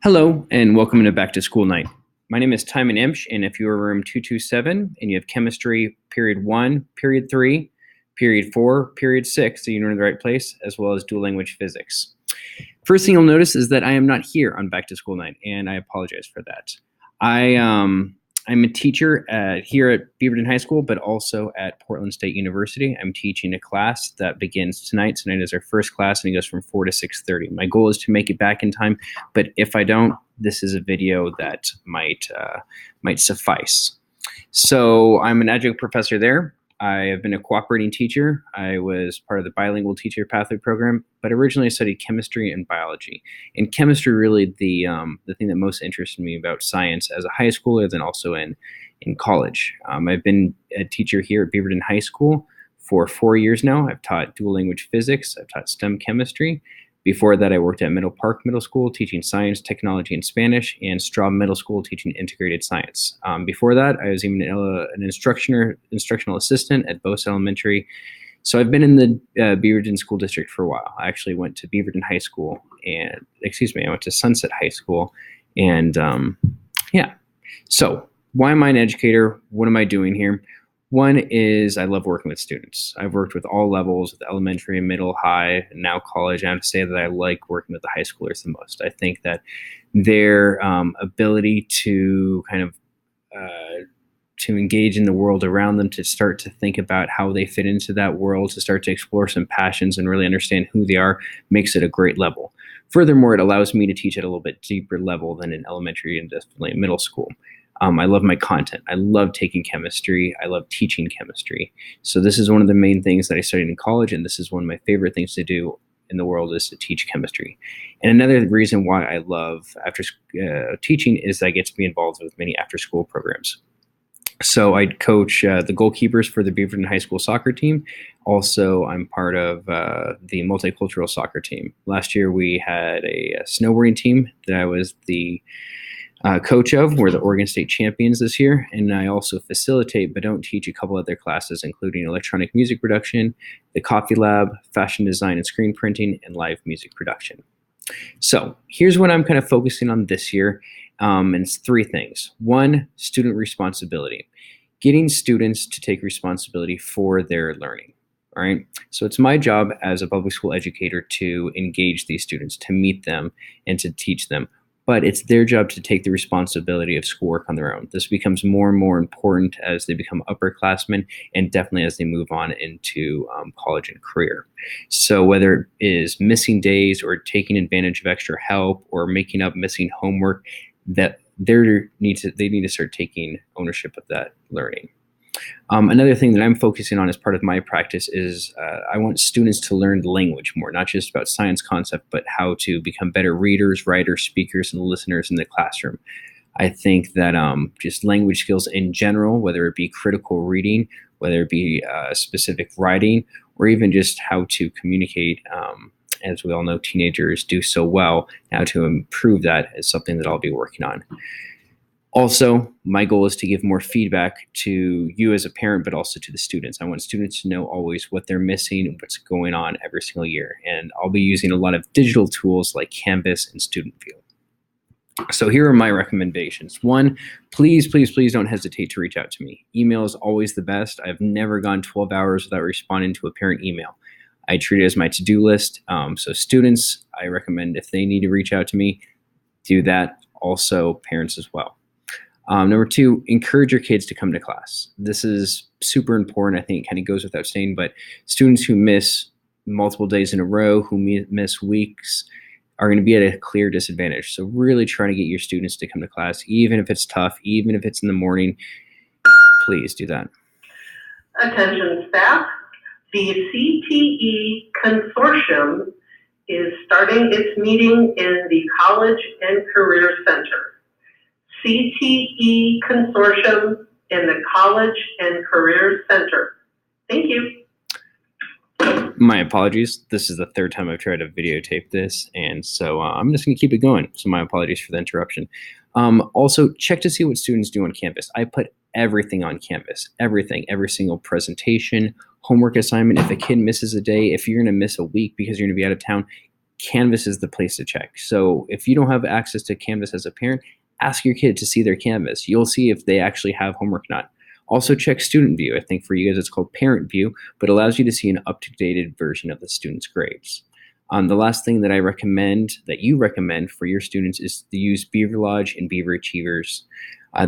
Hello, and welcome to Back to School Night. My name is Timon Imsh, and if you are room 227 and you have chemistry period 1, period 3, period 4, period 6, so you're in the right place, as well as dual language physics. First thing you'll notice is that I am not here on Back to School Night, and I apologize for that. I'm a teacher here at Beaverton High School, but also at Portland State University. I'm teaching a class that begins tonight. Tonight is our first class, and it goes from 4 to 6:30. My goal is to make it back in time, but if I don't, this is a video that might suffice. So I'm an adjunct professor there. I have been a cooperating teacher. I was part of the bilingual teacher pathway program, but originally I studied chemistry and biology. And chemistry really the thing that most interested me about science as a high schooler, then also in college. I've been a teacher here at Beaverton High School for 4 years now. I've taught dual language physics. I've taught STEM chemistry. Before that, I worked at Middle Park Middle School teaching science, technology, and Spanish, and Straub Middle School teaching integrated science. Before that, I was even an instructional assistant at Bose Elementary. So I've been in the Beaverton School District for a while. I actually went to Beaverton High School, I went to Sunset High School, and yeah. So why am I an educator? What am I doing here? One is I love working with students. I've worked with all levels, with elementary, middle, high, and now college. I have to say that I like working with the high schoolers the most. I think that their ability to to engage in the world around them, to start to think about how they fit into that world, to start to explore some passions and really understand who they are, makes it a great level. Furthermore, it allows me to teach at a little bit deeper level than in elementary and definitely middle school. I love my content. I love taking chemistry. I love teaching chemistry. So this is one of the main things that I studied in college, and this is one of my favorite things to do in the world is to teach chemistry. And another reason why I love teaching is that I get to be involved with many after-school programs. So I coach the goalkeepers for the Beaverton High School soccer team. Also, I'm part of the multicultural soccer team. Last year, we had a snowboarding team that I was the coach of. We're the Oregon State champions this year, and I also facilitate but don't teach a couple other classes, including electronic music production, the coffee lab, fashion design and screen printing, and live music production. So here's what I'm kind of focusing on this year, and it's 3 things. 1, student responsibility, getting students to take responsibility for their learning. All right. So it's my job as a public school educator to engage these students, to meet them, and to teach them. But it's their job to take the responsibility of schoolwork on their own. This becomes more and more important as they become upperclassmen, and definitely as they move on into college and career. So whether it is missing days or taking advantage of extra help or making up missing homework, that they need to start taking ownership of that learning. Another thing that I'm focusing on as part of my practice is I want students to learn language more, not just about science concept, but how to become better readers, writers, speakers, and listeners in the classroom. I think that just language skills in general, whether it be critical reading, whether it be specific writing, or even just how to communicate, as we all know, teenagers do so well. How to improve that is something that I'll be working on. Also, my goal is to give more feedback to you as a parent, but also to the students. I want students to know always what they're missing and what's going on every single year. And I'll be using a lot of digital tools like Canvas and Student View. So here are my recommendations. 1, please, please, please don't hesitate to reach out to me. Email is always the best. I've never gone 12 hours without responding to a parent email. I treat it as my to-do list. So students, I recommend if they need to reach out to me, do that. Also parents as well. Number 2, encourage your kids to come to class. This is super important. I think it kind of goes without saying, but students who miss multiple days in a row, who miss weeks, are going to be at a clear disadvantage. So really try to get your students to come to class, even if it's tough, even if it's in the morning. Please do that. Attention staff, the CTE Consortium is starting its meeting in the College and Career Center. CTE Consortium in the College and Career Center. Thank you. My apologies. This is the 3rd time I've tried to videotape this, and so I'm just going to keep it going. So my apologies for the interruption. Also, check to see what students do on campus. I put everything on Canvas, everything, every single presentation, homework assignment. If a kid misses a day, if you're going to miss a week because you're going to be out of town, Canvas is the place to check. So if you don't have access to Canvas as a parent, ask your kid to see their Canvas. You'll see if they actually have homework or not. Also check Student View. I think for you guys it's called Parent View, but allows you to see an up-to-date version of the student's grades. The last thing that I recommend, that you recommend for your students, is to use Beaver Lodge and Beaver Achievers.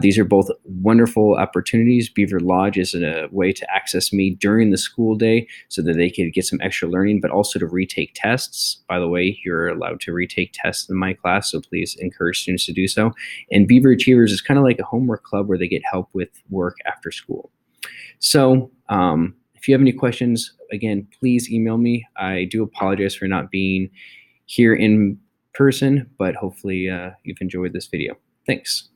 These are both wonderful opportunities. Beaver Lodge is a way to access me during the school day so that they could get some extra learning, but also to retake tests. By the way, you're allowed to retake tests in my class, so please encourage students to do so. And Beaver Achievers is kind of like a homework club where they get help with work after school. So if you have any questions, again, please email me. I do apologize for not being here in person, but hopefully you've enjoyed this video. Thanks.